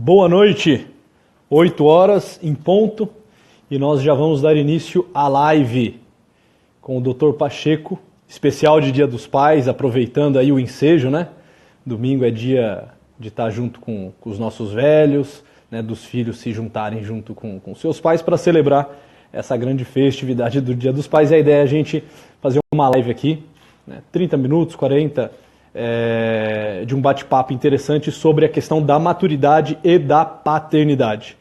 Boa noite, 8 horas em ponto, e nós já vamos dar início à live com o Dr. Pacheco, especial de Dia dos Pais, aproveitando aí o ensejo, né? Domingo é dia de estar junto com os nossos velhos, né? Dos filhos se juntarem junto com seus pais para celebrar essa grande festividade do Dia dos Pais. E a ideia é a gente fazer uma live aqui, né? 30 minutos, 40 de um bate-papo interessante sobre a questão da maturidade e da paternidade.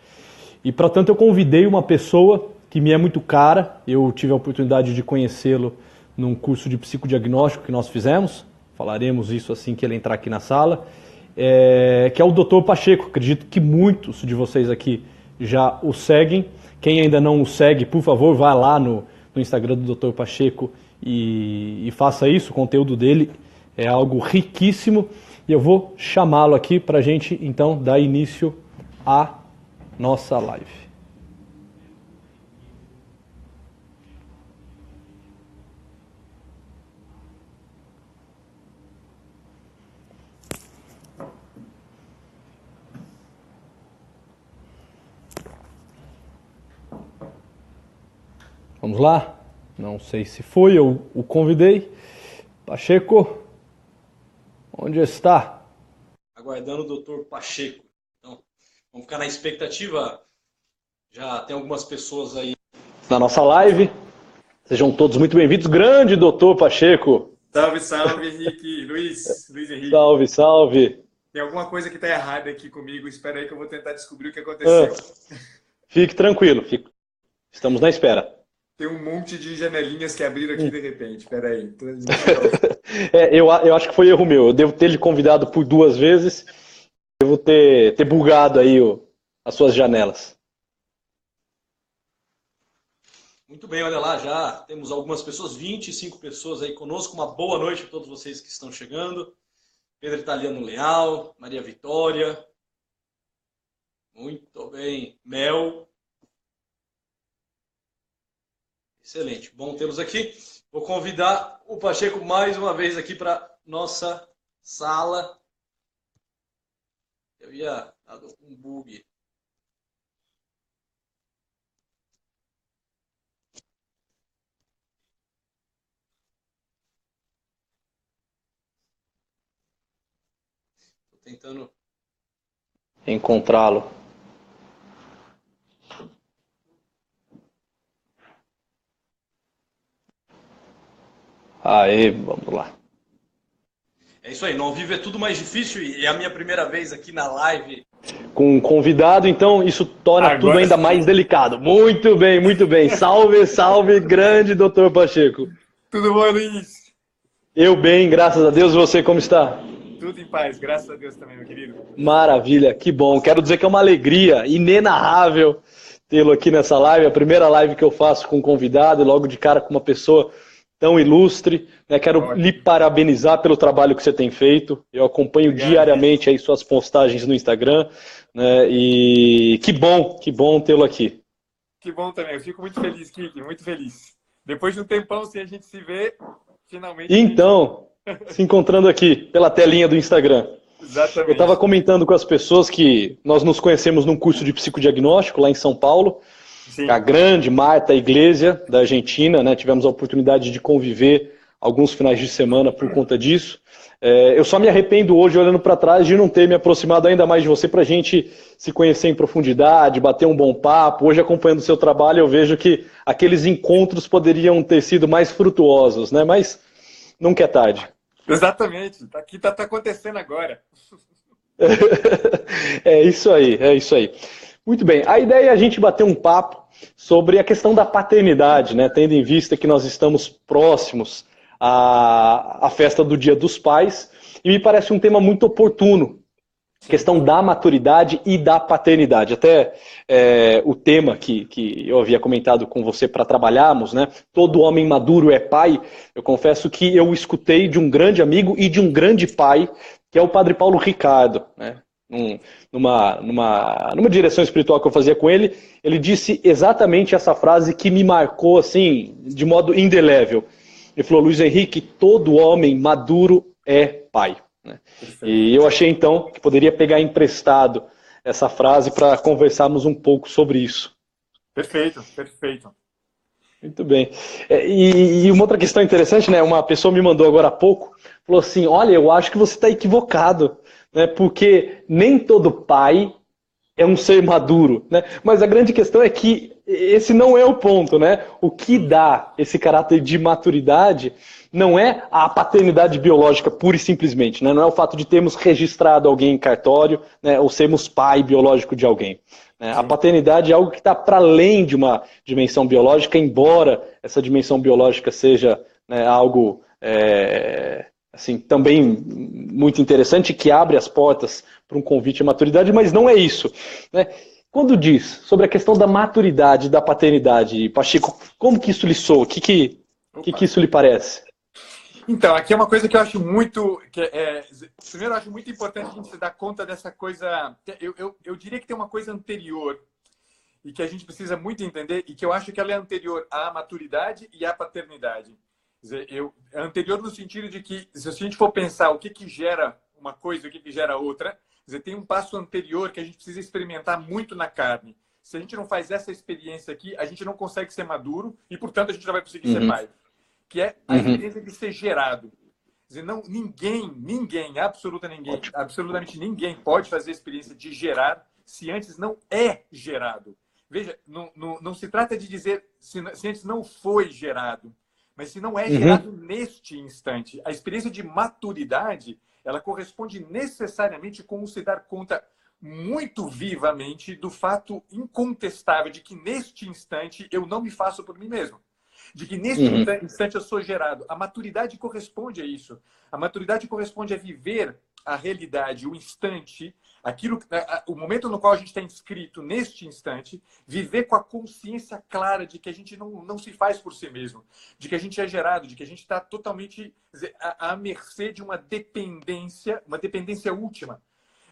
E, para tanto, eu convidei uma pessoa que me é muito cara. Eu tive a oportunidade de conhecê-lo num curso de psicodiagnóstico que nós fizemos. Falaremos isso assim que ele entrar aqui na sala. Que é o Dr. Pacheco. Acredito que muitos de vocês aqui já o seguem. Quem ainda não o segue, por favor, vá lá no Instagram do Dr. Pacheco e faça isso. O conteúdo dele é algo riquíssimo. E eu vou chamá-lo aqui para a gente, então, dar início à nossa live. Vamos lá? Não sei se foi, eu o convidei. Pacheco, onde está? Aguardando o Dr. Pacheco. Então, vamos ficar na expectativa. Já tem algumas pessoas aí na nossa live. Sejam todos muito bem-vindos. Grande Dr. Pacheco. Salve, salve, Henrique. Luiz Henrique. Salve, salve. Tem alguma coisa que está errada aqui comigo. Espera aí que eu vou tentar descobrir o que aconteceu. Fique tranquilo. Estamos na espera. Tem um monte de janelinhas que abriram aqui de repente. Espera aí. Eu acho que foi erro meu. Eu devo ter lhe convidado por 2 vezes. Devo ter bugado aí as suas janelas. Muito bem, olha lá, já temos algumas pessoas, 25 pessoas aí conosco. Uma boa noite a todos vocês que estão chegando. Pedro Italiano Leal, Maria Vitória. Muito bem. Mel. Excelente, bom tê-los aqui. Vou convidar o Pacheco mais uma vez aqui para nossa sala. Eu ia dado um bug. Estou tentando encontrá-lo. Aê, vamos lá. É isso aí, no ao vivo é tudo mais difícil e é a minha primeira vez aqui na live com um convidado, então isso torna tudo ainda mais delicado. Muito bem, muito bem. Salve, salve, grande Dr. Pacheco. Tudo bom, Luiz? Eu bem, graças a Deus. Você como está? Tudo em paz, graças a Deus também, meu querido. Maravilha, que bom. Quero dizer que é uma alegria inenarrável tê-lo aqui nessa live. A primeira live que eu faço com um convidado e logo de cara com uma pessoa tão ilustre, né? Quero lhe parabenizar pelo trabalho que você tem feito. Eu acompanho diariamente aí suas postagens no Instagram, né? E que bom tê-lo aqui. Que bom também, eu fico muito feliz, Kiki, muito feliz. Depois de um tempão sem a gente se ver, finalmente... Então, se encontrando aqui pela telinha do Instagram. Exatamente. Eu estava comentando com as pessoas que nós nos conhecemos num curso de psicodiagnóstico lá em São Paulo. Sim. A grande Marta Iglesia, da Argentina, né? Tivemos a oportunidade de conviver alguns finais de semana por conta disso. Eu só me arrependo hoje, olhando para trás, de não ter me aproximado ainda mais de você para a gente se conhecer em profundidade, bater um bom papo. Hoje, acompanhando o seu trabalho, eu vejo que aqueles encontros poderiam ter sido mais frutuosos, né? Mas nunca é tarde. Exatamente, aqui tá acontecendo agora. É isso aí, é isso aí. Muito bem, a ideia é a gente bater um papo sobre a questão da paternidade, né? Tendo em vista que nós estamos próximos à festa do Dia dos Pais, e me parece um tema muito oportuno, a questão da maturidade e da paternidade. Até o tema que eu havia comentado com você para trabalharmos, né? Todo homem maduro é pai. Eu confesso que eu escutei de um grande amigo e de um grande pai, que é o Padre Paulo Ricardo, né? Numa direção espiritual que eu fazia com ele, ele disse exatamente essa frase que me marcou assim, de modo indelével. Ele falou: Luiz Henrique, todo homem maduro é pai. Né? E eu achei então que poderia pegar emprestado essa frase para conversarmos um pouco sobre isso. Perfeito, perfeito. Muito bem. E uma outra questão interessante, né? Uma pessoa me mandou agora há pouco, falou assim, olha, eu acho que você está equivocado, né? Porque nem todo pai é um ser maduro, né? Mas a grande questão é que esse não é o ponto, né? O que dá esse caráter de maturidade não é a paternidade biológica pura e simplesmente, né? Não é o fato de termos registrado alguém em cartório, né? Ou sermos pai biológico de alguém. Né? A paternidade é algo que está para além de uma dimensão biológica, embora essa dimensão biológica seja, né, algo assim, também muito interessante, que abre as portas para um convite à maturidade, mas não é isso. Né? Quando diz sobre a questão da maturidade, da paternidade, Pacheco, como que isso lhe soa? O que isso lhe parece? Então, aqui é uma coisa que eu acho muito... primeiro, eu acho muito importante a gente se dar conta dessa coisa... Eu diria que tem uma coisa anterior e que a gente precisa muito entender e que eu acho que ela é anterior à maturidade e à paternidade. Quer dizer, é anterior no sentido de que, se a gente for pensar o que gera uma coisa e o que gera outra, quer dizer, tem um passo anterior que a gente precisa experimentar muito na carne. Se a gente não faz essa experiência aqui, a gente não consegue ser maduro e, portanto, a gente não vai conseguir ser pai. Que é a experiência de ser gerado. Quer dizer, não, ninguém, absolutamente ninguém pode fazer a experiência de gerar se antes não é gerado. Veja, não se trata de dizer se antes não foi gerado, mas se não é gerado neste instante. A experiência de maturidade, ela corresponde necessariamente com se dar conta muito vivamente do fato incontestável de que neste instante eu não me faço por mim mesmo. De que neste instante eu sou gerado. A maturidade corresponde a isso. A maturidade corresponde a viver a realidade, o instante, o momento no qual a gente está inscrito neste instante, viver com a consciência clara de que a gente não se faz por si mesmo, de que a gente é gerado, de que a gente está totalmente à mercê de uma dependência última.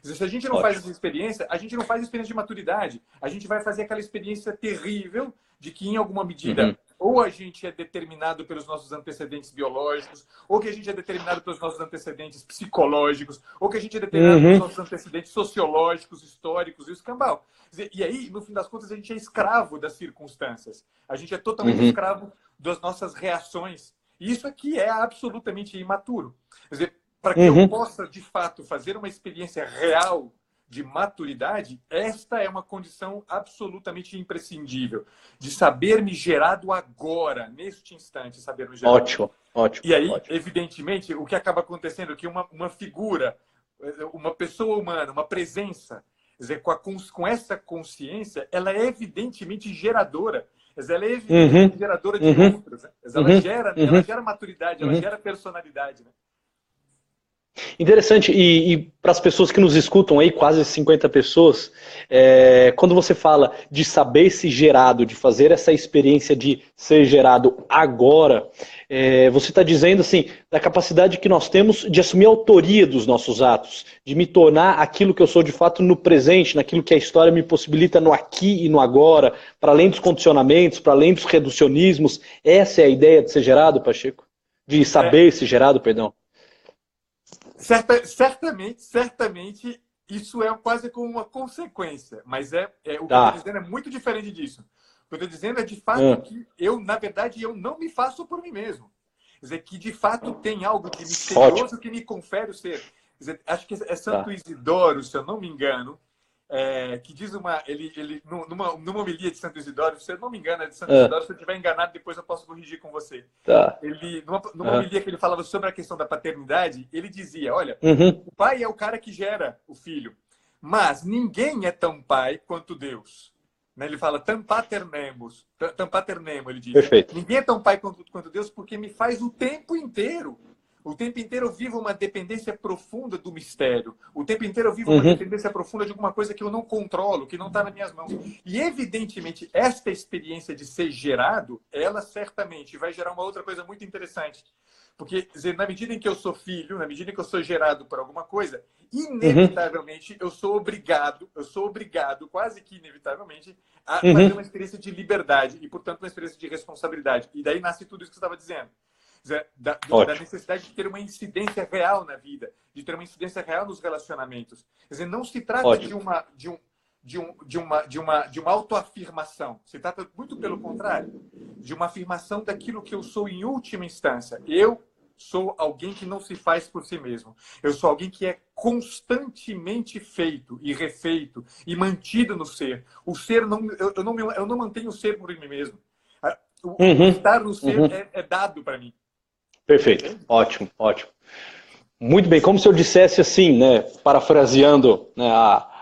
Se a gente não faz essa experiência, a gente não faz a experiência de maturidade. A gente vai fazer aquela experiência terrível de que, em alguma medida, ou a gente é determinado pelos nossos antecedentes biológicos, ou que a gente é determinado pelos nossos antecedentes psicológicos, ou que a gente é determinado pelos nossos antecedentes sociológicos, históricos e o escambau. E aí, no fim das contas, a gente é escravo das circunstâncias. A gente é totalmente escravo das nossas reações. E isso aqui é absolutamente imaturo. Quer dizer, para que eu possa, de fato, fazer uma experiência real de maturidade, esta é uma condição absolutamente imprescindível. De saber-me gerado agora, neste instante, saber-me gerado. Ótimo. E aí, evidentemente, o que acaba acontecendo é que uma figura, uma pessoa humana, uma presença, quer dizer, com essa consciência, ela é evidentemente geradora. Ela é evidentemente geradora de outros. Né? Ela gera maturidade, ela gera personalidade. Né? Interessante, e para as pessoas que nos escutam aí, quase 50 pessoas, quando você fala de saber se gerado, de fazer essa experiência de ser gerado agora, você está dizendo assim, da capacidade que nós temos de assumir a autoria dos nossos atos, de me tornar aquilo que eu sou de fato no presente, naquilo que a história me possibilita no aqui e no agora, para além dos condicionamentos, para além dos reducionismos. Essa é a ideia de ser gerado, Pacheco? De saber se gerado, perdão. Certamente, isso é quase como uma consequência, mas o que eu estou dizendo é muito diferente disso. O que eu estou dizendo é de fato que na verdade, eu não me faço por mim mesmo. Quer dizer, que de fato tem algo de misterioso que me confere o ser. Quer dizer, acho que é Santo Isidoro, se eu não me engano, que diz numa homilia de Santo Isidoro, se eu não me engano, é de Santo Isidoro, se eu estiver enganado, depois eu posso corrigir com você. Numa homilia que ele falava sobre a questão da paternidade, ele dizia, olha, o pai é o cara que gera o filho, mas ninguém é tão pai quanto Deus. Ele fala, tam pater nemo, ele diz. Perfeito. Ninguém é tão pai quanto Deus porque me faz o tempo inteiro. O tempo inteiro eu vivo uma dependência profunda do mistério. O tempo inteiro eu vivo uma dependência profunda de alguma coisa que eu não controlo, que não está nas minhas mãos. E, evidentemente, esta experiência de ser gerado, ela certamente vai gerar uma outra coisa muito interessante. Porque, na medida em que eu sou filho, na medida em que eu sou gerado por alguma coisa, inevitavelmente eu sou obrigado, quase que inevitavelmente, a fazer uma experiência de liberdade e, portanto, uma experiência de responsabilidade. E daí nasce tudo isso que você estava dizendo. Da Ótimo. necessidade de ter uma incidência real na vida, de ter uma incidência real nos relacionamentos. Quer dizer, não se trata Ótimo. de uma autoafirmação. Se trata muito pelo contrário, de uma afirmação daquilo que eu sou em última instância. Eu sou alguém que não se faz por si mesmo. Eu sou alguém que é constantemente feito e refeito e mantido no ser. O ser eu não mantenho o ser por mim mesmo. O estar no ser é dado para mim. Perfeito. Entende? Ótimo, ótimo. Muito bem, como se eu dissesse assim, né, parafraseando, né,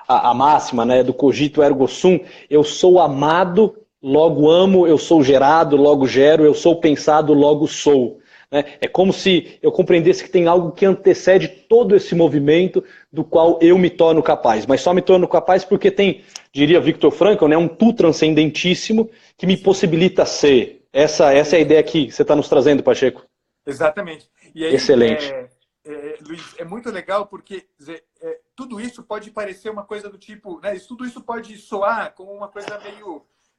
a máxima, né, do cogito ergo sum, eu sou amado, logo amo, eu sou gerado, logo gero, eu sou pensado, logo sou. Né? É como se eu compreendesse que tem algo que antecede todo esse movimento do qual eu me torno capaz. Mas só me torno capaz porque tem, diria Viktor Frankl, né, um tu transcendentíssimo que me possibilita ser. Essa é a ideia que você está nos trazendo, Pacheco. Exatamente. E aí, Excelente. Luiz, é muito legal porque tudo isso pode parecer uma coisa do tipo, né? Tudo isso pode soar como uma coisa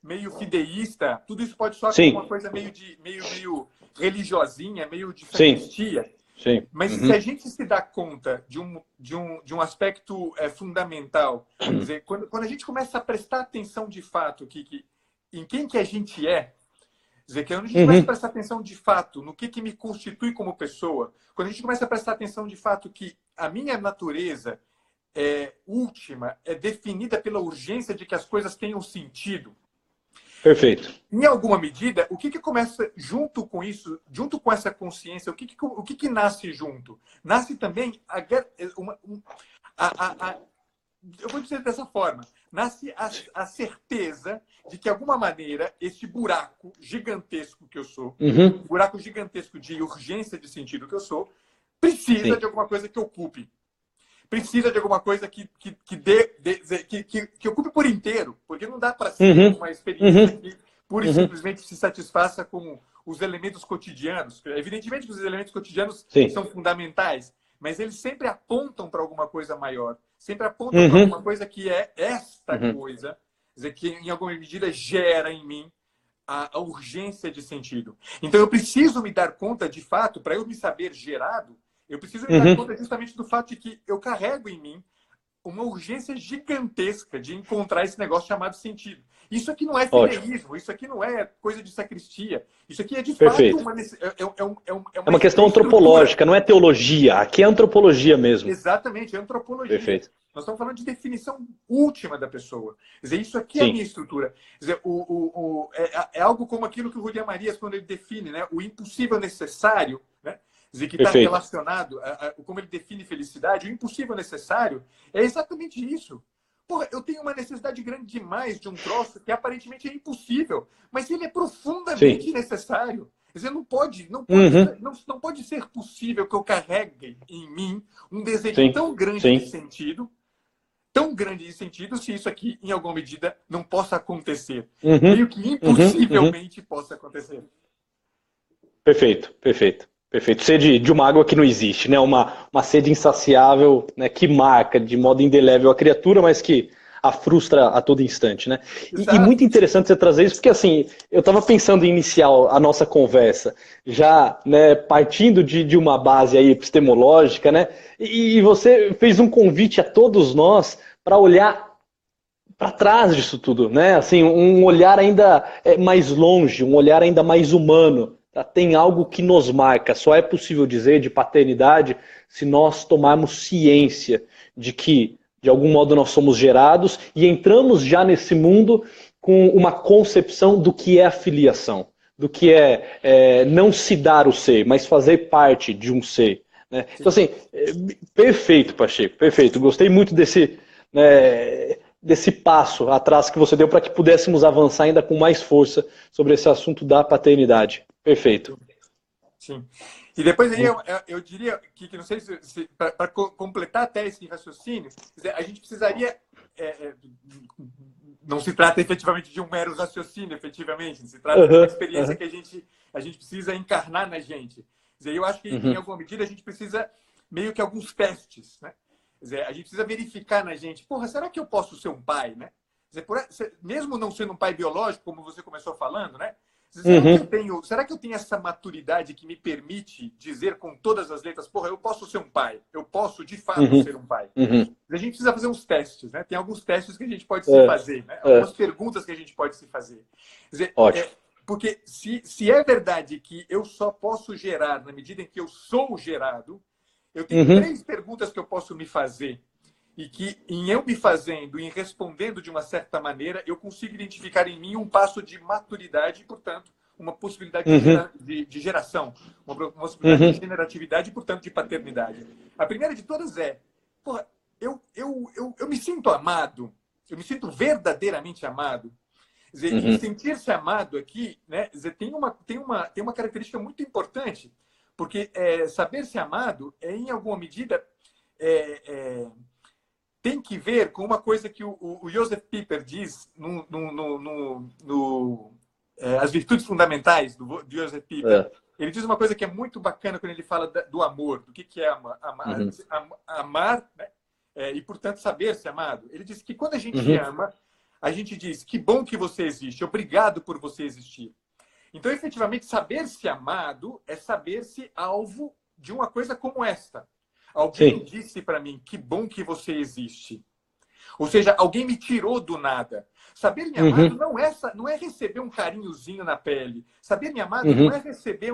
meio fideísta, tudo isso pode soar como uma Sim, coisa meio religiosinha, meio de sim, sacristia. sim. Mas se a gente se dá conta de um aspecto fundamental, quer dizer, quando a gente começa a prestar atenção de fato em quem que a gente é, quer dizer, que quando a gente começa a prestar atenção de fato no que me constitui como pessoa, quando a gente começa a prestar atenção de fato que a minha natureza última é definida pela urgência de que as coisas tenham sentido, Perfeito. em alguma medida, o que começa junto com isso, junto com essa consciência, o que nasce junto? Nasce também eu vou dizer dessa forma, nasce a certeza de que, de alguma maneira, esse buraco gigantesco que eu sou, buraco gigantesco de urgência de sentido que eu sou, precisa Sim. de alguma coisa que ocupe. Precisa de alguma coisa que ocupe por inteiro, porque não dá para ser uma experiência que pura e simplesmente se satisfaça com os elementos cotidianos. Evidentemente que os elementos cotidianos Sim. são fundamentais, mas eles sempre apontam para alguma coisa maior, sempre apontam para alguma coisa que é esta coisa, quer dizer, que em alguma medida gera em mim a urgência de sentido. Então eu preciso me dar conta, de fato, para eu me saber gerado, eu preciso me dar conta justamente do fato de que eu carrego em mim uma urgência gigantesca de encontrar esse negócio chamado sentido. Isso aqui não é fideísmo, isso aqui não é coisa de sacristia. Isso aqui é, de fato, é uma questão antropológica, não é teologia. Aqui é antropologia mesmo. Exatamente, é antropologia. Perfeito. Nós estamos falando de definição última da pessoa. Quer dizer, isso aqui é a minha estrutura. Quer dizer, é algo como aquilo que o Julián Marias, quando ele define, né, o impossível necessário, né? Quer dizer, que está relacionado como ele define felicidade, o impossível necessário é exatamente isso. Porra, eu tenho uma necessidade grande demais de um troço que aparentemente é impossível, mas ele é profundamente necessário. Quer dizer, não pode ser possível que eu carregue em mim um desejo tão grande de sentido, se isso aqui, em alguma medida, não possa acontecer. Meio que impossivelmente possa acontecer. Perfeito, perfeito. Perfeito. Sede de uma água que não existe, né? Uma sede insaciável, né? Que marca de modo indelével a criatura, mas que a frustra a todo instante, né? E muito interessante você trazer isso, porque assim, eu estava pensando em iniciar a nossa conversa, já, né, partindo de uma base aí epistemológica, né? E você fez um convite a todos nós para olhar para trás disso tudo, né? Assim, um olhar ainda mais longe, um olhar ainda mais humano. Tá? Tem algo que nos marca. Só é possível dizer de paternidade se nós tomarmos ciência de que, de algum modo, nós somos gerados e entramos já nesse mundo com uma concepção do que é a filiação, do que é não se dar o ser, mas fazer parte de um ser. Né? Então, assim, perfeito, Pacheco, perfeito. Gostei muito desse passo atrás que você deu para que pudéssemos avançar ainda com mais força sobre esse assunto da paternidade. Perfeito. Sim. E depois aí eu diria que não sei se para completar até esse raciocínio, a gente precisaria não se trata efetivamente de um mero raciocínio, efetivamente, se trata de uma experiência que a gente precisa encarnar na gente. Quer dizer, eu acho que em alguma medida a gente precisa meio que alguns testes, né? Quer dizer, a gente precisa verificar na gente, porra, será que eu posso ser um pai, né? Quer dizer, mesmo não sendo um pai biológico, como você começou falando, né? Será que eu tenho essa maturidade que me permite dizer com todas as letras, porra, eu posso ser um pai, eu posso de fato ser um pai? A gente precisa fazer uns testes, né? Tem alguns testes que a gente pode se fazer, né? Algumas perguntas que a gente pode se fazer. Quer dizer, porque se é verdade que eu só posso gerar na medida em que eu sou gerado, eu tenho 3 perguntas que eu posso me fazer e que, em eu me fazendo, em respondendo de uma certa maneira, eu consigo identificar em mim um passo de maturidade e, portanto, uma possibilidade de geração, uma possibilidade de generatividade e, portanto, de paternidade. A primeira de todas é, porra, eu me sinto amado, eu me sinto verdadeiramente amado. Quer dizer, e sentir-se amado aqui, né, quer dizer, tem uma característica muito importante, porque saber-se amado em alguma medida, tem que ver com uma coisa que o Joseph Pieper diz As Virtudes Fundamentais, de Joseph Pieper. Ele diz uma coisa que é muito bacana quando ele fala do amor, do que é amar, né? E, portanto, saber-se amado. Ele diz que quando a gente ama, a gente diz que bom que você existe, obrigado por você existir. Então, efetivamente, saber-se amado é saber-se alvo de uma coisa como esta. Alguém disse para mim, que bom que você existe. Ou seja, alguém me tirou do nada. Saber-me amado não é receber um carinhozinho na pele. Saber-me amado não é receber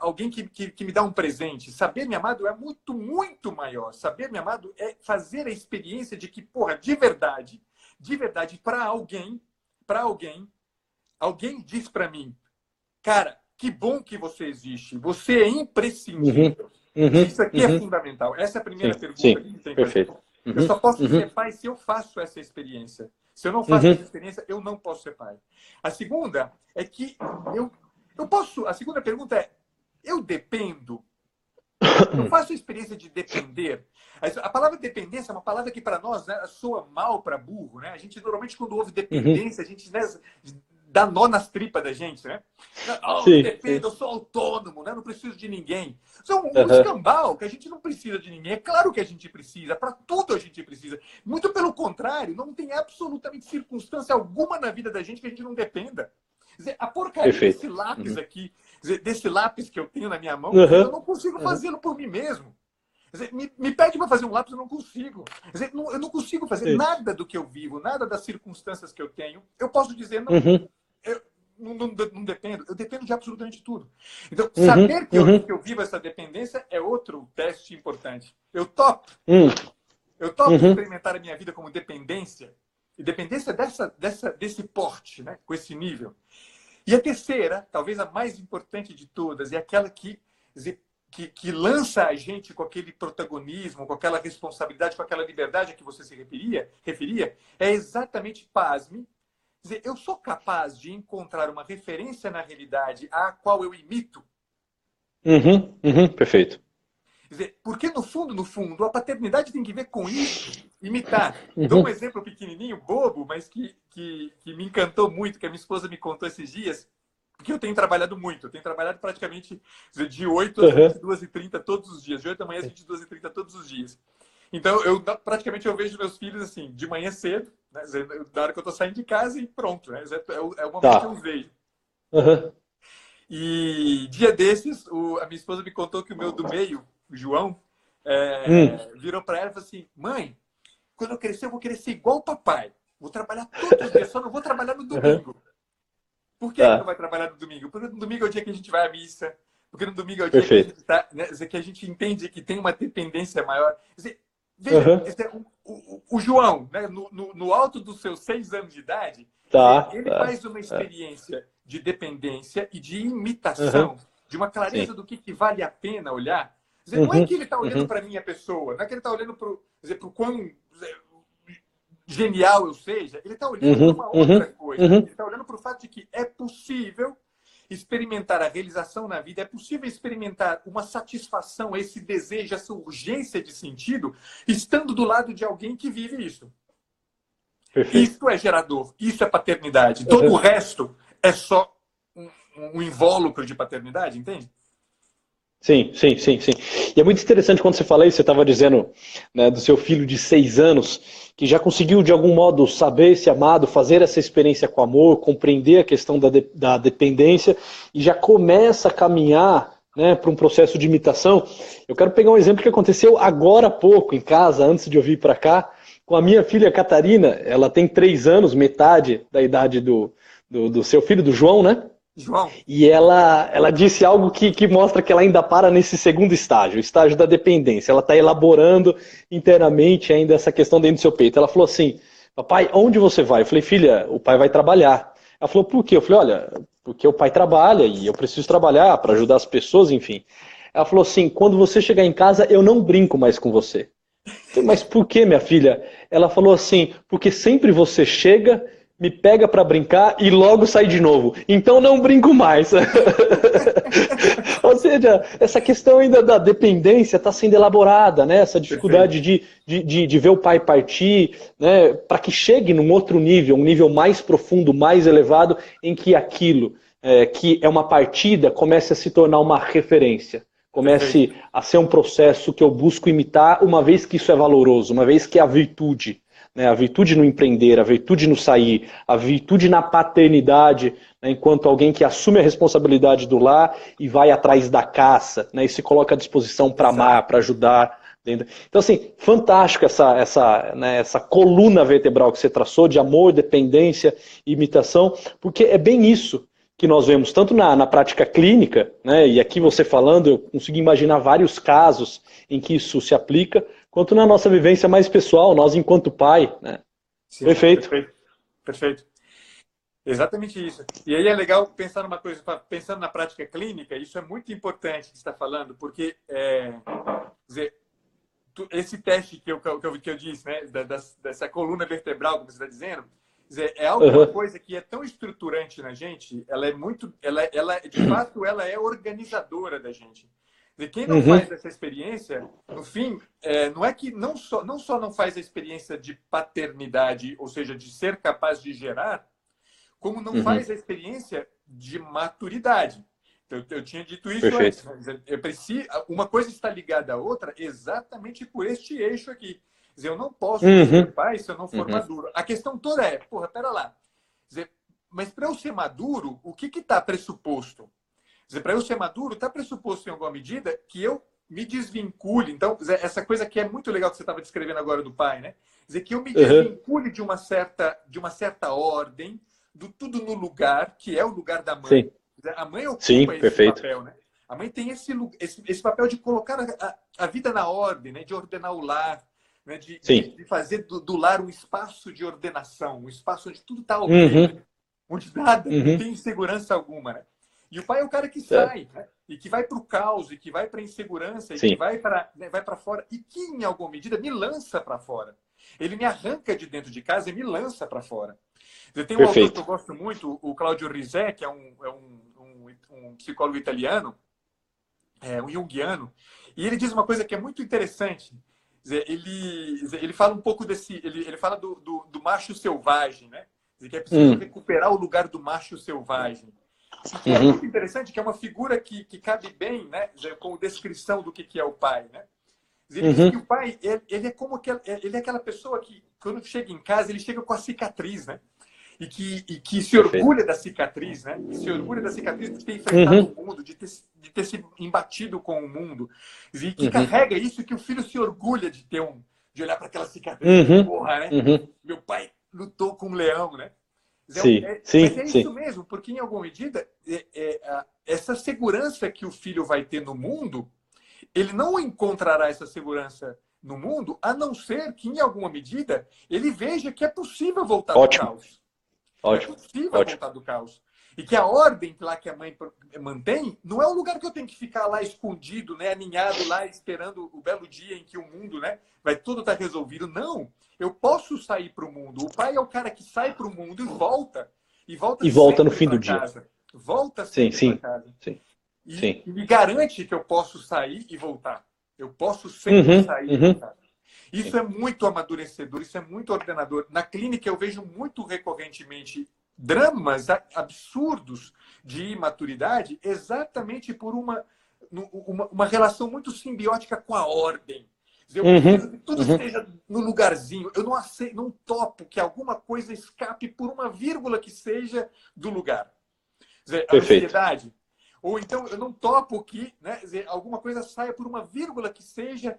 alguém que me dá um presente. Saber-me amado é muito, muito maior. Saber-me amado é fazer a experiência de que, porra, de verdade, para alguém, alguém diz para mim, cara, que bom que você existe. Você é imprescindível. Isso aqui é fundamental. Essa é a primeira pergunta que a gente tem que fazer. Eu só posso ser pai se eu faço essa experiência. Se eu não faço essa experiência, eu não posso ser pai. A segunda é que eu posso... A segunda pergunta é, eu dependo? Eu faço a experiência de depender? A palavra dependência é uma palavra que para nós, né, soa mal para burro, né? A gente normalmente, quando ouve dependência, a gente, né, dá nó nas tripas da gente, né? Eu dependo, eu sou autônomo, né? Não preciso de ninguém. Isso é um escambau, que a gente não precisa de ninguém. É claro que a gente precisa, para tudo a gente precisa. Muito pelo contrário, não tem absolutamente circunstância alguma na vida da gente que a gente não dependa. Quer dizer, a porcaria desse lápis aqui, desse lápis que eu tenho na minha mão, eu não consigo fazê-lo por mim mesmo. Quer dizer, me pede para fazer um lápis, eu não consigo. Quer dizer, eu não consigo fazer nada do que eu vivo, nada das circunstâncias que eu tenho. Eu posso dizer, não, eu não dependo. Eu dependo de absolutamente tudo. Então, saber que eu vivo essa dependência é outro teste importante. Eu topo experimentar a minha vida como dependência. E dependência desse porte, né? Com esse nível. E a terceira, talvez a mais importante de todas, é aquela que lança a gente com aquele protagonismo, com aquela responsabilidade, com aquela liberdade a que você se referia, é exatamente, pasme, dizer, eu sou capaz de encontrar uma referência na realidade à qual eu imito. Perfeito. Quer dizer, porque no fundo, a paternidade tem que ver com isso, imitar. Dou um exemplo pequenininho, bobo, mas que me encantou muito, que a minha esposa me contou esses dias, porque eu tenho trabalhado muito. Eu tenho trabalhado praticamente de 8 às 22h30 todos os dias, de 8 da manhã às 22h30 todos os dias. Então, praticamente eu vejo meus filhos assim, de manhã cedo, né, na hora que eu estou saindo de casa e pronto. Né, é o momento que eu os vejo. E dia desses, a minha esposa me contou que o meu do meio, o João, virou para ela e falou assim, mãe, quando eu crescer, eu vou querer ser igual o papai. Vou trabalhar todos os dias, só não vou trabalhar no domingo. Por que não vai trabalhar no domingo? Porque no domingo é o dia que a gente vai à missa. Porque no domingo é o dia que a gente, né, que a gente entende que tem uma dependência maior. Quer dizer, o João, né, no alto dos seus 6 anos de idade, ele faz uma experiência de dependência e de imitação, de uma clareza do que vale a pena olhar. Quer dizer, não é que ele está olhando para a minha pessoa, não é que ele está olhando para o quão genial eu seja, ele está olhando para uma outra coisa. Ele está olhando para o fato de que é possível experimentar a realização na vida, é possível experimentar uma satisfação, esse desejo, essa urgência de sentido, estando do lado de alguém que vive isso. Isso é gerador, isso é paternidade. Todo o resto é só um invólucro de paternidade, entende? Sim, sim, sim, sim. E é muito interessante quando você fala isso, você estava dizendo, né, do seu filho de 6 anos, que já conseguiu de algum modo saber ser amado, fazer essa experiência com amor, compreender a questão da dependência e já começa a caminhar, né, para um processo de imitação. Eu quero pegar um exemplo que aconteceu agora há pouco em casa, antes de eu vir para cá, com a minha filha Catarina. Ela tem 3 anos, metade da idade do seu filho, do João, né? João, E ela disse algo que mostra que ela ainda para nesse segundo estágio, o estágio da dependência. Ela está elaborando internamente ainda essa questão dentro do seu peito. Ela falou assim: papai, onde você vai? Eu falei: filha, o pai vai trabalhar. Ela falou: por quê? Eu falei: olha, porque o pai trabalha e eu preciso trabalhar para ajudar as pessoas, enfim. Ela falou assim: quando você chegar em casa, eu não brinco mais com você. Eu falei: mas por que, minha filha? Ela falou assim: porque sempre você chega, me pega para brincar e logo sai de novo. Então não brinco mais. Ou seja, essa questão ainda da dependência está sendo elaborada, né? Essa perfeito. dificuldade de ver o pai partir, né? Para que chegue num outro nível, um nível mais profundo, mais elevado, em que aquilo que é uma partida comece a se tornar uma referência. Perfeito. Comece a ser um processo que eu busco imitar, uma vez que isso é valoroso, uma vez que é a virtude, né? A virtude no empreender, a virtude no sair, a virtude na paternidade, né? Enquanto alguém que assume a responsabilidade do lar e vai atrás da caça, né? E se coloca à disposição para amar, Exato. para ajudar. Então, assim, fantástico essa coluna vertebral que você traçou de amor, dependência e imitação, porque é bem isso que nós vemos tanto na prática clínica, né, e aqui você falando, eu consigo imaginar vários casos em que isso se aplica, quanto na nossa vivência mais pessoal, nós enquanto pai. Né? Sim, Perfeito. perfeito. Perfeito. Exatamente isso. E aí é legal pensar numa coisa, pensando na prática clínica, isso é muito importante que você está falando, porque dizer, esse teste que eu disse, né, dessa coluna vertebral, como você está dizendo, quer dizer, é alguma Uhum, coisa que é tão estruturante na gente, ela é muito, de fato, ela é organizadora da gente. Quer dizer, quem não uhum, faz essa experiência, no fim, não é que não só não faz a experiência de paternidade, ou seja, de ser capaz de gerar, como não uhum. faz a experiência de maturidade. Eu tinha dito isso antes. Perfeito. Né? Eu preciso, uma coisa está ligada à outra exatamente por este eixo aqui. Quer dizer, eu não posso ser Uhum, pai se eu não for uhum. maduro. A questão toda é, porra, pera lá. Quer dizer, mas para eu ser maduro, o que está pressuposto? Quer dizer, para eu ser maduro, está pressuposto em alguma medida que eu me desvincule. Então, essa coisa que é muito legal que você estava descrevendo agora do pai, né? Quer dizer, que eu me Uhum. desvincule de uma certa ordem, do tudo no lugar, que é o lugar da mãe. Sim, A mãe sim, ocupa esse perfeito. papel, né? A mãe tem esse papel de colocar a vida na ordem, né? De ordenar o lar, né? de, de, Sim. de fazer do lar um espaço de ordenação, um espaço onde tudo está ok, Uhum, onde nada, não uhum. tem insegurança alguma, né? E o pai é o cara que É, sai, né? E que vai para o caos, e que vai para a insegurança, e que sim. vai para fora, e que, em alguma medida, me lança para fora. Ele me arranca de dentro de casa e me lança para fora. Eu tenho um autor que eu Perfeito. gosto muito, o Claudio Rizet, que é um psicólogo italiano, um junguiano, e ele diz uma coisa que é muito interessante. Ele fala um pouco desse. Ele fala do macho selvagem, né? Que é preciso Hum, recuperar o lugar do macho selvagem. E que é muito uhum, interessante, que é uma figura que cabe bem, né? Com descrição do que é o pai, né? Ele diz que uhum. o pai, ele é como ele é aquela pessoa que, quando chega em casa, ele chega com a cicatriz, né? E que se Perfeito. orgulha da cicatriz, né? E se orgulha da cicatriz de ter enfrentado Uhum, o mundo, de ter se embatido com o mundo. E que uhum, carrega isso e que o filho se orgulha de olhar para aquela cicatriz e dizer, uhum, porra, né? uhum. Meu pai lutou com um leão, né? Sim, Mas sim, é isso sim. mesmo, porque em alguma medida, essa segurança que o filho vai ter no mundo, ele não encontrará essa segurança no mundo, a não ser que, em alguma medida, ele veja que é possível voltar do Ótimo, caos. É ótimo, possível ótimo. voltar do caos. E que a ordem lá que a mãe mantém não é um lugar que eu tenho que ficar lá escondido, né, aninhado lá, esperando o belo dia em que o mundo, né, vai tudo estar resolvido. Não. Eu posso sair para o mundo. O pai é o cara que sai para o mundo e volta. E volta E volta no sempre fim para do dia. casa. Volta Sim, sempre para sim, casa. sim, E sim. me garante que eu posso sair e voltar. Eu posso sempre Uhum, sair e uhum. voltar. Isso Sim. é muito amadurecedor, isso é muito ordenador. Na clínica eu vejo muito recorrentemente dramas absurdos de imaturidade exatamente por uma relação muito simbiótica com a ordem. Eu preciso que tudo esteja no lugarzinho. Eu não aceito, não topo que alguma coisa escape por uma vírgula que seja do lugar. Quer dizer, a ansiedade. Ou então eu não topo que, né, quer dizer, alguma coisa saia por uma vírgula que seja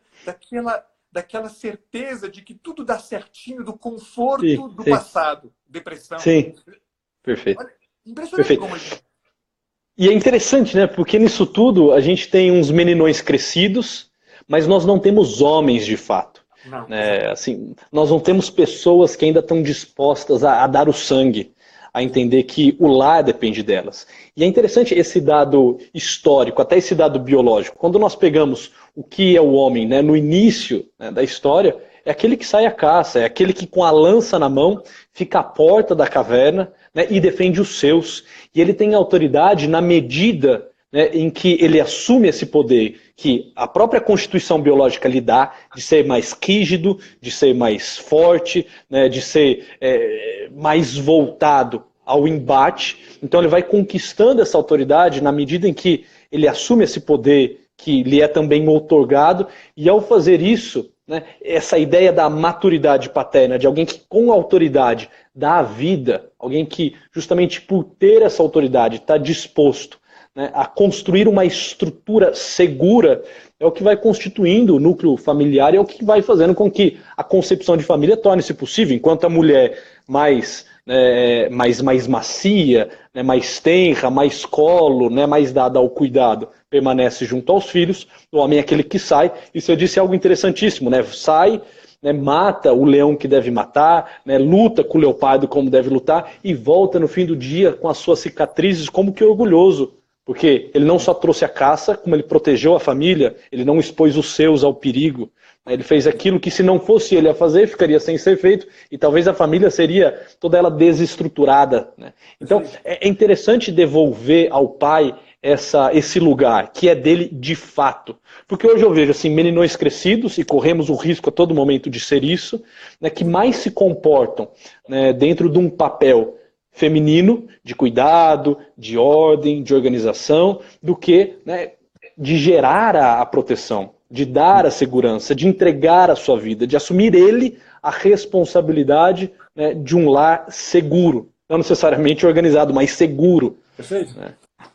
daquela certeza de que tudo dá certinho, do conforto do passado. Depressão. Sim, perfeito. Olha, impressionante como a gente... E é interessante, né? Porque nisso tudo a gente tem uns meninões crescidos, mas nós não temos homens de fato. Não. Assim, nós não temos pessoas que ainda estão dispostas a dar o sangue, a entender que o lar depende delas. E é interessante esse dado histórico, até esse dado biológico. Quando nós pegamos o que é o homem, né, no início, né, da história, é aquele que sai à caça, é aquele que com a lança na mão fica à porta da caverna, né, e defende os seus. E ele tem autoridade na medida, né, em que ele assume esse poder que a própria constituição biológica lhe dá, de ser mais rígido, de ser mais forte, né, de ser mais voltado ao embate. Então ele vai conquistando essa autoridade na medida em que ele assume esse poder que lhe é também outorgado, e ao fazer isso, né, essa ideia da maturidade paterna, de alguém que com autoridade dá a vida, alguém que justamente por ter essa autoridade está disposto, né, a construir uma estrutura segura, é o que vai constituindo o núcleo familiar e é o que vai fazendo com que a concepção de família torne-se possível, enquanto a mulher mais macia, né, mais tenra, mais colo, né, mais dada ao cuidado, permanece junto aos filhos. O homem é aquele que sai, e você disse algo interessantíssimo, né, sai, né, mata o leão que deve matar, né, luta com o leopardo como deve lutar, e volta no fim do dia com as suas cicatrizes como que orgulhoso, porque ele não só trouxe a caça, como ele protegeu a família, ele não expôs os seus ao perigo. Ele fez aquilo que, se não fosse ele a fazer, ficaria sem ser feito, e talvez a família seria toda ela desestruturada, né? Então, é interessante devolver ao pai esse lugar, que é dele de fato. Porque hoje eu vejo assim, meninões crescidos, e corremos o risco a todo momento de ser isso, né, que mais se comportam, né, dentro de um papel feminino, de cuidado, de ordem, de organização, do que, né, de gerar a proteção, de dar a segurança, de entregar a sua vida, de assumir ele a responsabilidade, né, de um lar seguro. Não necessariamente organizado, mas seguro. Perfeito. Né?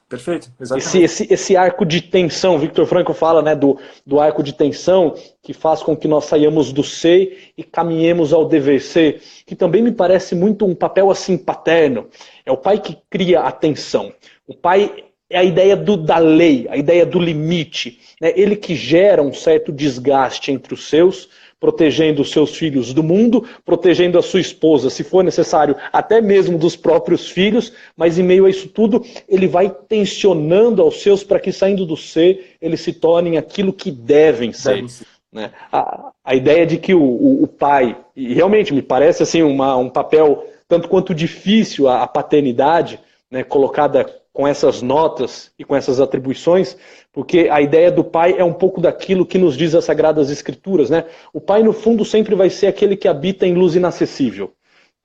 Perfeito, exatamente. Esse arco de tensão, Victor Frankl fala, né, do arco de tensão que faz com que nós saiamos do ser e caminhemos ao dever ser, que também me parece muito um papel assim paterno. É o pai que cria a tensão. O pai é a ideia da lei, a ideia do limite, né? Ele que gera um certo desgaste entre os seus, protegendo os seus filhos do mundo, protegendo a sua esposa, se for necessário, até mesmo dos próprios filhos, mas em meio a isso tudo, ele vai tensionando aos seus para que, saindo do ser, eles se tornem aquilo que devem ser. Né? A ideia de que o pai, e realmente me parece assim, um papel tanto quanto difícil, a paternidade, né, colocada com essas notas e com essas atribuições, porque a ideia do pai é um pouco daquilo que nos diz as Sagradas Escrituras, né? O pai, no fundo, sempre vai ser aquele que habita em luz inacessível,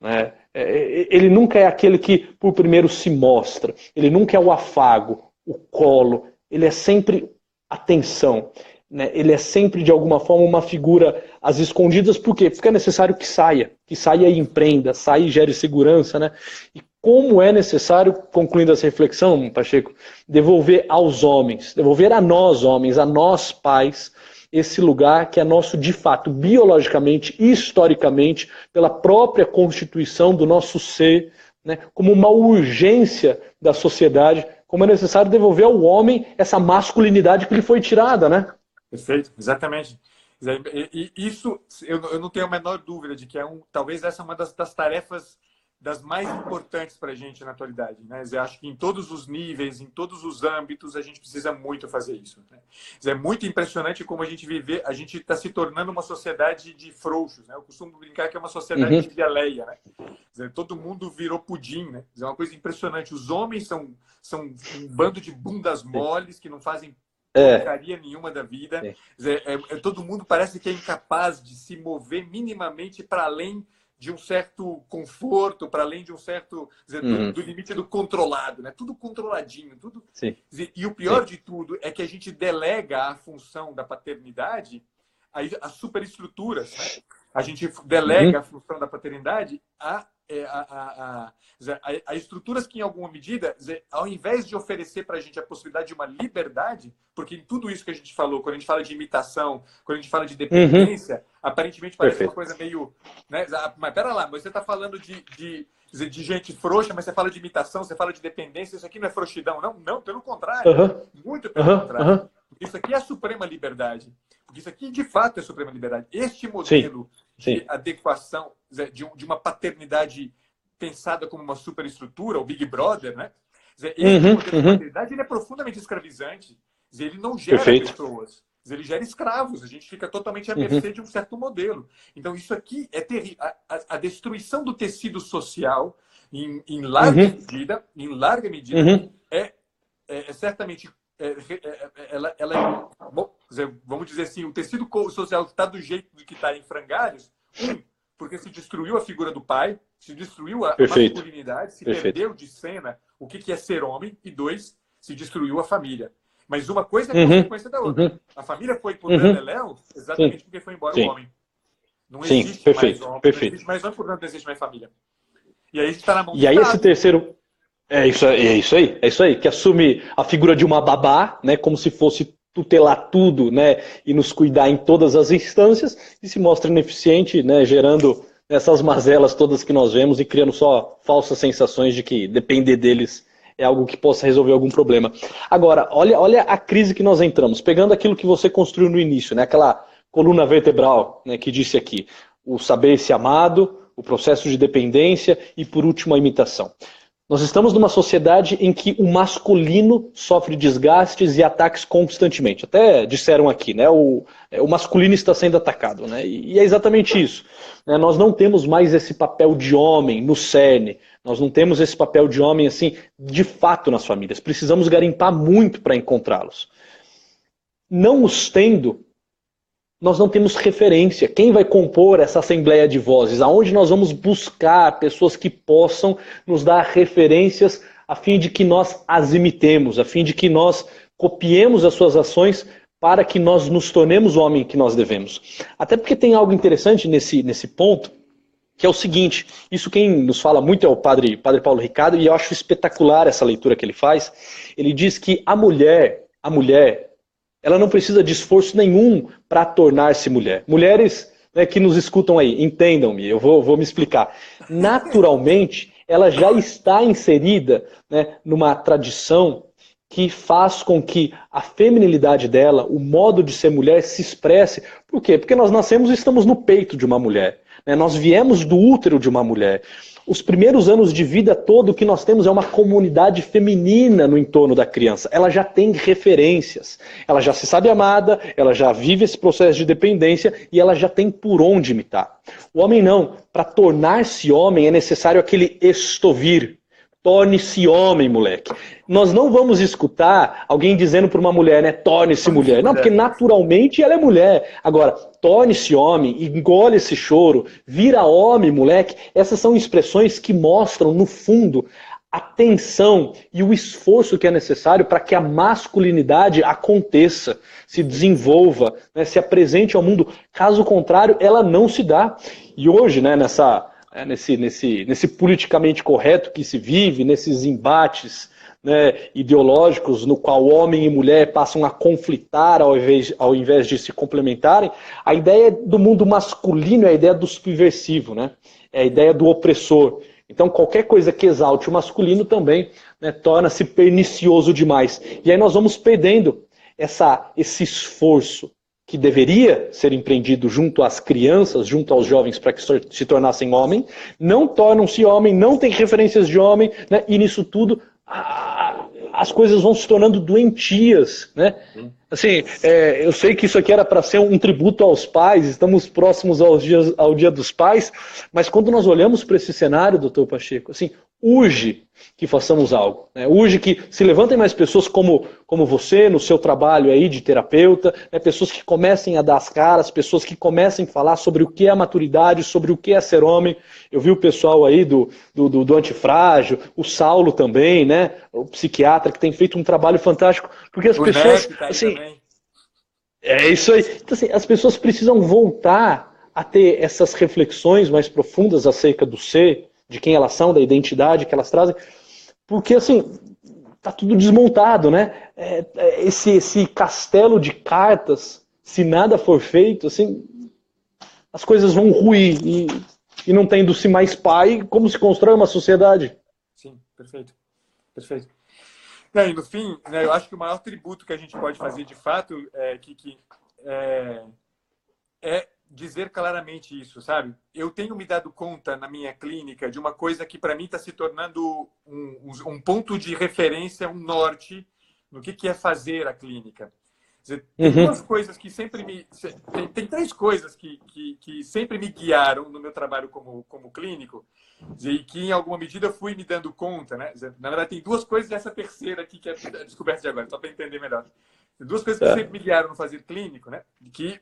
né? Ele nunca é aquele que, por primeiro, se mostra. Ele nunca é o afago, o colo. Ele é sempre atenção, né? Ele é sempre, de alguma forma, uma figura às escondidas. Por quê? Porque é necessário que saia e empreenda, saia e gere segurança, né? E como é necessário, concluindo essa reflexão, Pacheco, devolver aos homens, devolver a nós homens, a nós pais, esse lugar que é nosso de fato, biologicamente, historicamente, pela própria constituição do nosso ser, né, como uma urgência da sociedade, como é necessário devolver ao homem essa masculinidade que lhe foi tirada, né? Perfeito, exatamente. E isso, eu não tenho a menor dúvida de que talvez essa é uma das tarefas das mais importantes para a gente na atualidade, né? Eu acho que em todos os níveis, em todos os âmbitos, a gente precisa muito fazer isso, né? É muito impressionante como a gente está se tornando uma sociedade de frouxos, né? Eu costumo brincar que é uma sociedade de geleia, né? Todo mundo virou pudim, né? É uma coisa impressionante. Os homens são um bando de bundas moles que não fazem porcaria nenhuma da vida. Todo mundo parece que é incapaz de se mover minimamente para além de um certo conforto, para além de um certo, quer dizer, do limite do controlado, né? Tudo controladinho, tudo. Sim. E o pior de tudo é que a gente delega a função da paternidade a superestruturas, né? A gente delega a função da paternidade a estruturas que, em alguma medida, ao invés de oferecer para a gente a possibilidade de uma liberdade, porque em tudo isso que a gente falou, quando a gente fala de imitação, quando a gente fala de dependência, aparentemente parece uma coisa meio... Né? Mas pera lá, você está falando de gente frouxa, mas você fala de imitação, você fala de dependência, isso aqui não é frouxidão. Não, não, pelo contrário. Muito pelo contrário. Isso aqui é a suprema liberdade. Porque isso aqui, de fato, é a suprema liberdade. Este modelo de adequação, de uma paternidade pensada como uma superestrutura, o Big Brother, né? Esse modelo de paternidade ele é profundamente escravizante. Ele não gera pessoas. Ele gera escravos. A gente fica totalmente à mercê de um certo modelo. Então, isso aqui é terrível. A destruição do tecido social, em larga medida, é certamente... vamos dizer assim, o tecido social está do jeito que está em frangalhos, porque se destruiu a figura do pai, se destruiu a masculinidade, se perdeu de cena o que é ser homem, e dois, se destruiu a família. Mas uma coisa é consequência da outra. A família foi por Beleléu exatamente porque foi embora o homem. Não existe mais homem, não existe mais homem, portanto não existe mais família. E aí a gente está na mão do Estado. E aí esse terceiro... É isso aí, que assume a figura de uma babá, né, como se fosse tutelar tudo, né, e nos cuidar em todas as instâncias, e se mostra ineficiente, né, gerando essas mazelas todas que nós vemos e criando só falsas sensações de que depender deles é algo que possa resolver algum problema. Agora, olha a crise que nós entramos, pegando aquilo que você construiu no início, né, aquela coluna vertebral, né, que disse aqui, o saber-se amado, o processo de dependência e, por último, a imitação. Nós estamos numa sociedade em que o masculino sofre desgastes e ataques constantemente. Até disseram aqui, né? O masculino está sendo atacado, né? E é exatamente isso. Né? Nós não temos mais esse papel de homem no cerne. Nós não temos esse papel de homem, assim, de fato nas famílias. Precisamos garimpar muito para encontrá-los. Não os tendo, nós não temos referência. Quem vai compor essa assembleia de vozes? Aonde nós vamos buscar pessoas que possam nos dar referências a fim de que nós as imitemos, a fim de que nós copiemos as suas ações para que nós nos tornemos o homem que nós devemos. Até porque tem algo interessante nesse ponto, que é o seguinte, isso quem nos fala muito é o padre Paulo Ricardo, e eu acho espetacular essa leitura que ele faz. Ele diz que a mulher, ela não precisa de esforço nenhum para tornar-se mulher. Mulheres, né, que nos escutam aí, entendam-me, eu vou me explicar. Naturalmente, ela já está inserida, né, numa tradição que faz com que a feminilidade dela, o modo de ser mulher, se expresse. Por quê? Porque nós nascemos e estamos no peito de uma mulher. Né? Nós viemos do útero de uma mulher. Os primeiros anos de vida todo, o que nós temos é uma comunidade feminina no entorno da criança. Ela já tem referências, ela já se sabe amada, ela já vive esse processo de dependência e ela já tem por onde imitar. O homem não. Para tornar-se homem é necessário aquele estovir. Torne-se homem, moleque. Nós não vamos escutar alguém dizendo para uma mulher, né, torne-se mulher. Não, porque naturalmente ela é mulher. Agora, torne-se homem, engole esse choro, vira homem, moleque. Essas são expressões que mostram, no fundo, a tensão e o esforço que é necessário para que a masculinidade aconteça, se desenvolva, né, se apresente ao mundo. Caso contrário, ela não se dá. E hoje, né, nesse politicamente correto que se vive, nesses embates, né, ideológicos no qual homem e mulher passam a conflitar ao invés de se complementarem, a ideia do mundo masculino é a ideia do subversivo, né? É a ideia do opressor. Então qualquer coisa que exalte o masculino também, né, torna-se pernicioso demais. E aí nós vamos perdendo esse esforço que deveria ser empreendido junto às crianças, junto aos jovens, para que se tornassem homem, não tornam-se homem, não tem referências de homem, né? E nisso tudo as coisas vão se tornando doentias, né? Assim, eu sei que isso aqui era para ser um tributo aos pais, estamos próximos ao Dia dos Pais, mas quando nós olhamos para esse cenário, doutor Pacheco, assim, urge que façamos algo, né? Urge que se levantem mais pessoas como você, no seu trabalho aí de terapeuta, né? Pessoas que comecem a dar as caras, pessoas que comecem a falar sobre o que é maturidade, sobre o que é ser homem. Eu vi o pessoal aí do Antifrágil, o Saulo também, né? O psiquiatra que tem feito um trabalho fantástico, porque as pessoas, Tá aí assim, também. é isso aí. Então, assim, as pessoas precisam voltar a ter essas reflexões mais profundas acerca do ser, de quem elas são, da identidade que elas trazem, porque, assim, tá tudo desmontado, né? Esse castelo de cartas, se nada for feito, assim, as coisas vão ruir e não tendo-se mais pai, como se constrói uma sociedade? Sim, perfeito. Perfeito. Não, e no fim, né, eu acho que o maior tributo que a gente pode fazer de fato é dizer claramente isso, sabe? Eu tenho me dado conta na minha clínica de uma coisa que para mim está se tornando um ponto de referência, um norte no que é fazer a clínica. Quer dizer, tem duas coisas que sempre me... Tem três coisas que sempre me guiaram no meu trabalho como clínico, e que em alguma medida eu fui me dando conta, né? Na verdade, tem duas coisas e essa terceira aqui que é a descoberta de agora, só para entender melhor. Tem duas coisas que sempre me guiaram no fazer clínico, né? Que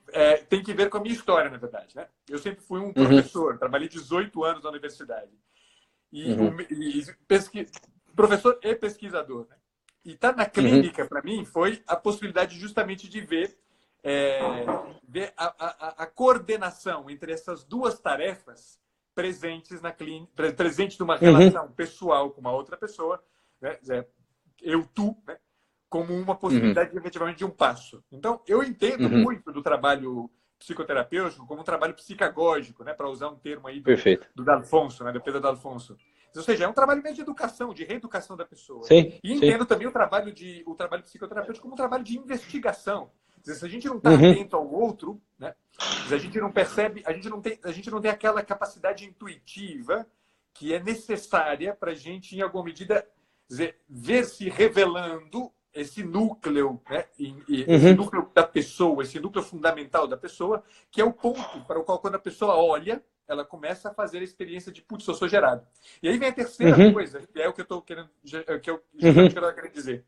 tem que ver com a minha história, na verdade, né? Eu sempre fui um professor, trabalhei 18 anos na universidade. Professor e pesquisador, né? E estar na clínica, para mim, foi a possibilidade justamente de ver a coordenação entre essas duas tarefas presentes na clínica, presentes numa relação pessoal com uma outra pessoa, né? Tu, né? Como uma possibilidade efetivamente de um passo. Então, eu entendo muito do trabalho psicoterapêutico como um trabalho psicagógico, né? Para usar um termo aí do D'Alfonso, né? Da Pedro D'Alfonso. Ou seja, é um trabalho meio de educação, de reeducação da pessoa. Sim, e entendo também o trabalho psicoterapêutico como um trabalho de investigação. Dizer, se a gente não está atento ao outro, né? A gente não percebe, a gente não tem aquela capacidade intuitiva que é necessária para a gente, em alguma medida, ver se revelando esse núcleo, né? Esse núcleo da pessoa, esse núcleo fundamental da pessoa, que é o ponto para o qual, quando a pessoa olha, ela começa a fazer a experiência de, putz, eu sou gerado. E aí vem a terceira coisa, que é o que eu estou querendo, que eu quero dizer.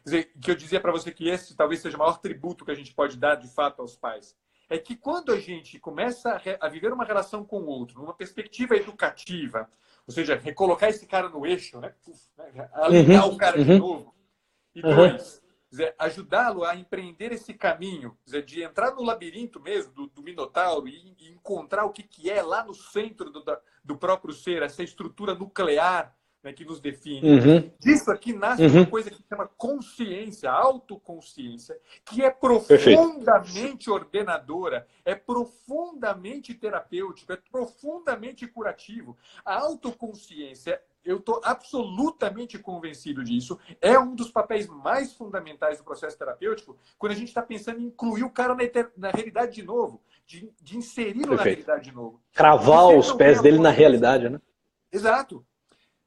Quer dizer, que eu dizia para você que esse talvez seja o maior tributo que a gente pode dar, de fato, aos pais. É que quando a gente começa a viver uma relação com o outro, numa perspectiva educativa, ou seja, recolocar esse cara no eixo, né? Alinhar o cara de novo. E dois, ajudá-lo a empreender esse caminho, de entrar no labirinto mesmo do Minotauro e encontrar o que é lá no centro do próprio ser, essa estrutura nuclear, né, que nos define. Disso aqui nasce uma coisa que se chama consciência, autoconsciência, que é profundamente ordenadora, é profundamente terapêutico, é profundamente curativo. A autoconsciência, eu estou absolutamente convencido disso, é um dos papéis mais fundamentais do processo terapêutico, quando a gente está pensando em incluir o cara na realidade de novo, de inseri-lo na realidade de novo. Cravar os pés dele na realidade, né? Exato.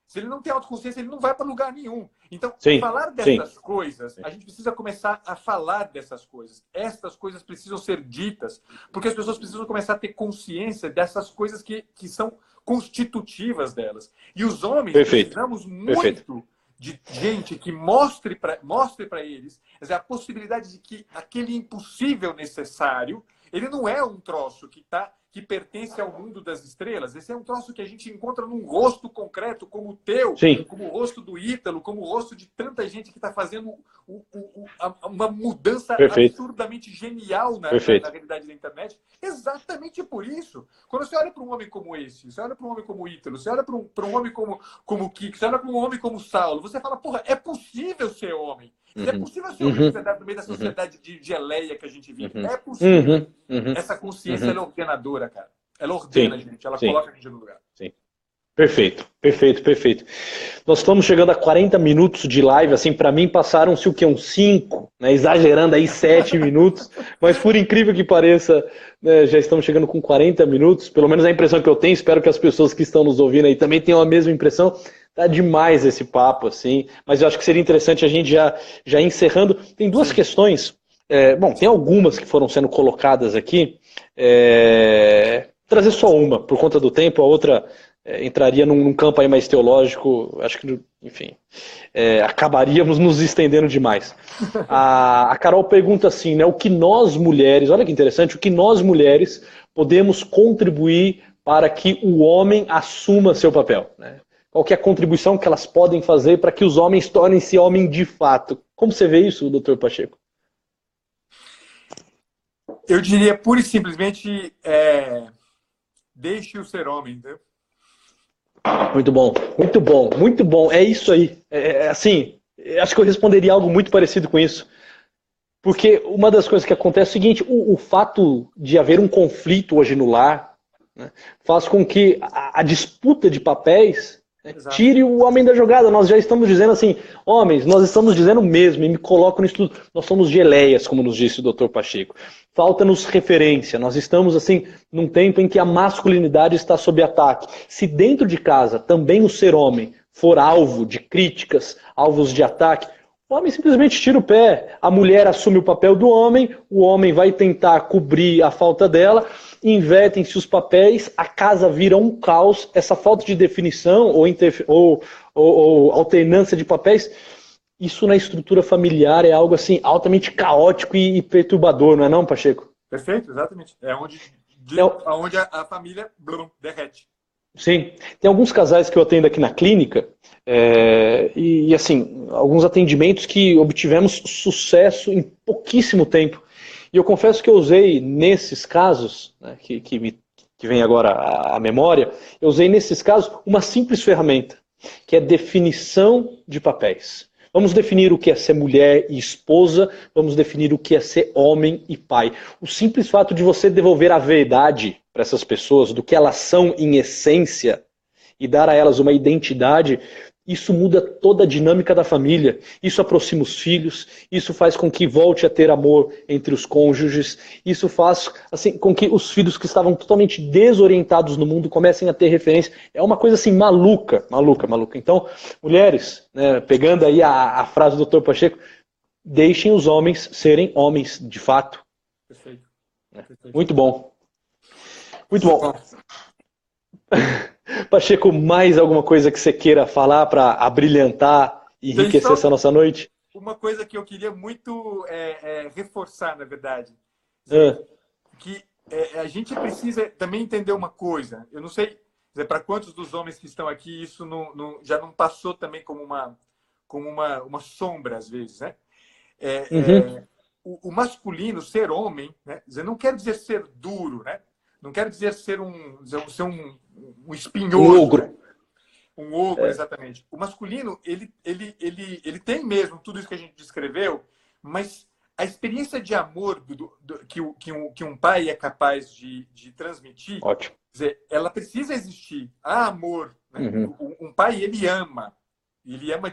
Se ele não tem autoconsciência, ele não vai para lugar nenhum. Então, falar dessas coisas, a gente precisa começar a falar dessas coisas. Estas coisas precisam ser ditas, porque as pessoas precisam começar a ter consciência dessas coisas que são constitutivas delas. E os homens precisamos muito de gente que mostre para eles a possibilidade de que aquele impossível necessário, ele não é um troço que pertence ao mundo das estrelas. Esse é um troço que a gente encontra num rosto concreto, como o teu, como o rosto do Ítalo, como o rosto de tanta gente que está fazendo uma mudança absurdamente genial na realidade da internet. Exatamente por isso. Quando você olha para um homem como esse, você olha para um homem como o Ítalo, você olha para um homem como o Kiko, você olha para um homem como o Saulo, você fala, porra, é possível ser homem. É possível ser homem no meio da sociedade de geleia que a gente vive. É possível. Essa consciência ela é ordenadora, cara. Ela ordena a gente, ela coloca a gente no lugar. Sim. Perfeito. Nós estamos chegando a 40 minutos de live, assim, para mim passaram-se o que? Uns 5, né? Exagerando aí 7 minutos, mas por incrível que pareça, né, já estamos chegando com 40 minutos, pelo menos a impressão que eu tenho, espero que as pessoas que estão nos ouvindo aí também tenham a mesma impressão. Tá demais esse papo, assim, mas eu acho que seria interessante a gente já encerrando. Tem duas questões, bom, tem algumas que foram sendo colocadas aqui, trazer só uma, por conta do tempo, a outra entraria num campo aí mais teológico, acho que, enfim, acabaríamos nos estendendo demais. A Carol pergunta assim, né, o que nós mulheres, olha que interessante, o que nós mulheres podemos contribuir para que o homem assuma seu papel, né? Qual que é a contribuição que elas podem fazer para que os homens tornem-se homem de fato? Como você vê isso, doutor Pacheco? Eu diria pura e simplesmente deixe-o ser homem, entendeu? Muito bom, muito bom, muito bom. É isso aí. Assim, acho que eu responderia algo muito parecido com isso. Porque uma das coisas que acontece é o seguinte, o fato de haver um conflito hoje no lar, né, faz com que a disputa de papéis, né, tire o homem da jogada. Nós já estamos dizendo assim, homens, nós estamos dizendo mesmo, e me coloco nisso tudo, nós somos geleias, como nos disse o doutor Pacheco. Falta-nos referência, nós estamos assim num tempo em que a masculinidade está sob ataque. Se dentro de casa também o ser homem for alvo de críticas, alvos de ataque, o homem simplesmente tira o pé, a mulher assume o papel do homem, o homem vai tentar cobrir a falta dela, invertem-se os papéis, a casa vira um caos, essa falta de definição ou alternância de papéis, isso na estrutura familiar é algo assim altamente caótico e perturbador, não é não, Pacheco? Perfeito, exatamente. É onde a família derrete. Sim, tem alguns casais que eu atendo aqui na clínica e assim, alguns atendimentos que obtivemos sucesso em pouquíssimo tempo. E eu confesso que eu usei nesses casos, né, que vem agora à memória, eu usei nesses casos uma simples ferramenta, que é definição de papéis. Vamos definir o que é ser mulher e esposa, vamos definir o que é ser homem e pai. O simples fato de você devolver a verdade para essas pessoas, do que elas são em essência, e dar a elas uma identidade, isso muda toda a dinâmica da família, isso aproxima os filhos, isso faz com que volte a ter amor entre os cônjuges, isso faz assim, com que os filhos que estavam totalmente desorientados no mundo comecem a ter referência. É uma coisa assim maluca, maluca, maluca. Então, mulheres, né, pegando aí a frase do Dr. Pacheco, deixem os homens serem homens de fato. Perfeito. Perfeito. Muito bom. Muito bom. Pacheco, mais alguma coisa que você queira falar para abrilhantar e enriquecer essa nossa noite? Uma coisa que eu queria muito reforçar, na verdade, que a gente precisa também entender uma coisa. Eu não sei para quantos dos homens que estão aqui isso já não passou também como uma sombra, às vezes, né? O masculino, ser homem, né? Não quer dizer ser duro, né? Não quero dizer ser um espinhoso. Um ogro. Né? Um ogro, exatamente. O masculino, ele tem mesmo tudo isso que a gente descreveu, mas a experiência de amor que um pai é capaz de transmitir, ótimo, quer dizer, ela precisa existir. Há amor. Né? Um pai, ele ama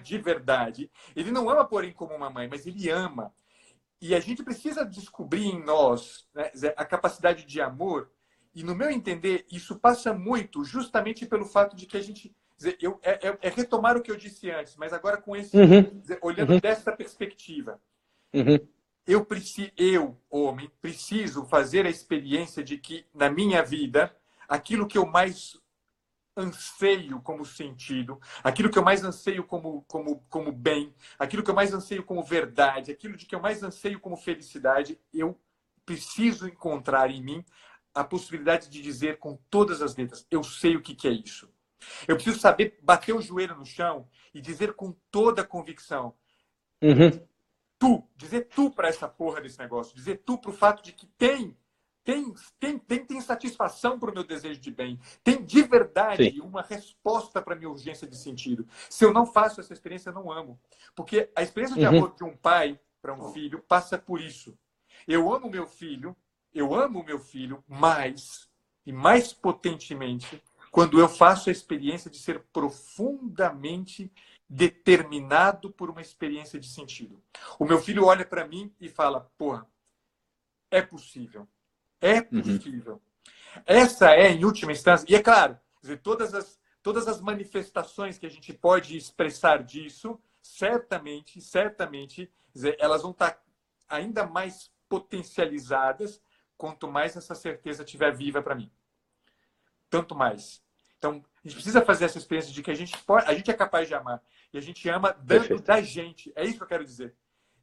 de verdade. Ele não ama, porém, como uma mãe, mas ele ama. E a gente precisa descobrir em nós, né, a capacidade de amor. E, no meu entender, isso passa muito justamente pelo fato de que a gente... É retomar o que eu disse antes, mas agora com esse... olhando dessa perspectiva. Eu, homem, preciso fazer a experiência de que, na minha vida, aquilo que eu mais anseio como sentido, aquilo que eu mais anseio como bem, aquilo que eu mais anseio como verdade, aquilo de que eu mais anseio como felicidade, eu preciso encontrar em mim a possibilidade de dizer com todas as letras, eu sei o que é isso. Eu preciso saber bater o joelho no chão e dizer com toda a convicção, dizer tu para essa porra desse negócio, dizer tu para o fato de que tem satisfação para o meu desejo de bem, tem de verdade uma resposta para a minha urgência de sentido. Se eu não faço essa experiência, eu não amo. Porque a experiência de amor de um pai para um filho passa por isso. Eu amo o meu filho mais e mais potentemente quando eu faço a experiência de ser profundamente determinado por uma experiência de sentido. O meu filho olha para mim e fala, porra, é possível. É possível. Essa é, em última instância, e é claro, todas as manifestações que a gente pode expressar disso, certamente, elas vão estar ainda mais quanto mais essa certeza estiver viva para mim. Tanto mais. Então, A gente precisa fazer essa experiência de que a gente é capaz de amar. E a gente ama dando Perfeito. da gente. É isso que eu quero dizer.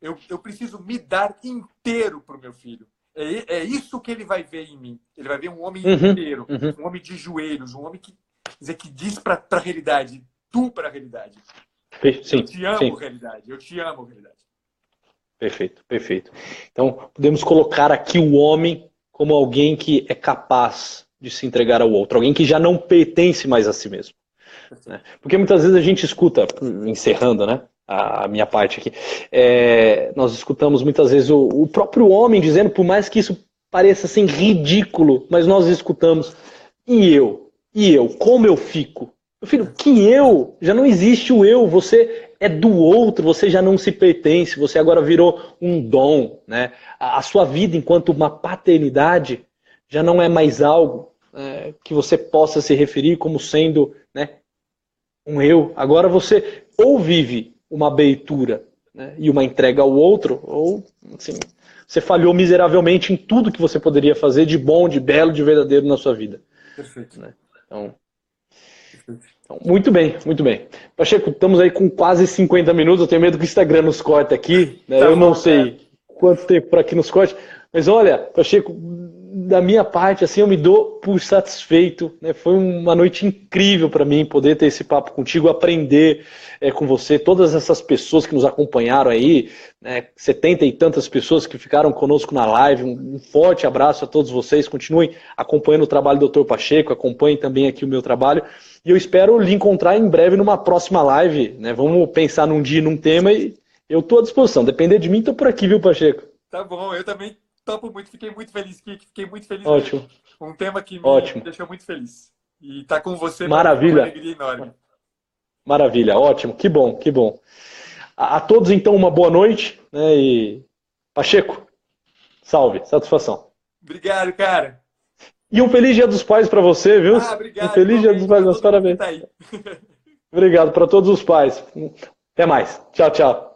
Eu preciso me dar inteiro para o meu filho. É isso que ele vai ver em mim. Ele vai ver um homem inteiro, um homem de joelhos, um homem que diz para a realidade, tu para a realidade. Sim, eu te amo, realidade. Eu te amo, realidade. Perfeito, perfeito. Então, podemos colocar aqui o homem como alguém que é capaz de se entregar ao outro, alguém que já não pertence mais a si mesmo. Né? Porque muitas vezes a gente escuta, encerrando, né, a minha parte aqui, nós escutamos muitas vezes o próprio homem dizendo, por mais que isso pareça assim ridículo, mas nós escutamos, e eu, como eu fico? Meu filho, que eu? Já não existe o eu, você é do outro, você já não se pertence, você agora virou um dom, né? A sua vida enquanto uma paternidade já não é mais algo que você possa se referir como sendo, né, um eu. Agora você ou vive uma abertura, né, e uma entrega ao outro, ou assim, você falhou miseravelmente em tudo que você poderia fazer de bom, de belo, de verdadeiro na sua vida. Perfeito. Né? Então, muito bem, muito bem. Pacheco, estamos aí com quase 50 minutos, eu tenho medo que o Instagram nos corte aqui, né? Eu não sei quanto tempo para que nos corte, mas olha, Pacheco, da minha parte, assim, eu me dou por satisfeito, né? Foi uma noite incrível para mim poder ter esse papo contigo, aprender com você, todas essas pessoas que nos acompanharam aí, né? 70 e tantas pessoas que ficaram conosco na live, um forte abraço a todos vocês, continuem acompanhando o trabalho do Dr. Pacheco, acompanhem também aqui o meu trabalho, e eu espero lhe encontrar em breve numa próxima live, né? Vamos pensar num dia, num tema, e eu estou à disposição, depender de mim, estou por aqui, viu, Pacheco? Tá bom, eu também topo muito, fiquei muito feliz, Kiki, fiquei muito feliz Ótimo. mesmo. Um tema que me deixou muito feliz. E tá com você, maravilha, uma alegria enorme. Maravilha, ótimo, que bom, que bom. A todos, então, uma boa noite, né? E Pacheco, salve, satisfação. Obrigado, cara. E um feliz Dia dos Pais para você, viu? Obrigado. Um feliz Dia dos Pais, meus parabéns. Tá aí. Obrigado para todos os pais. Até mais. Tchau, tchau.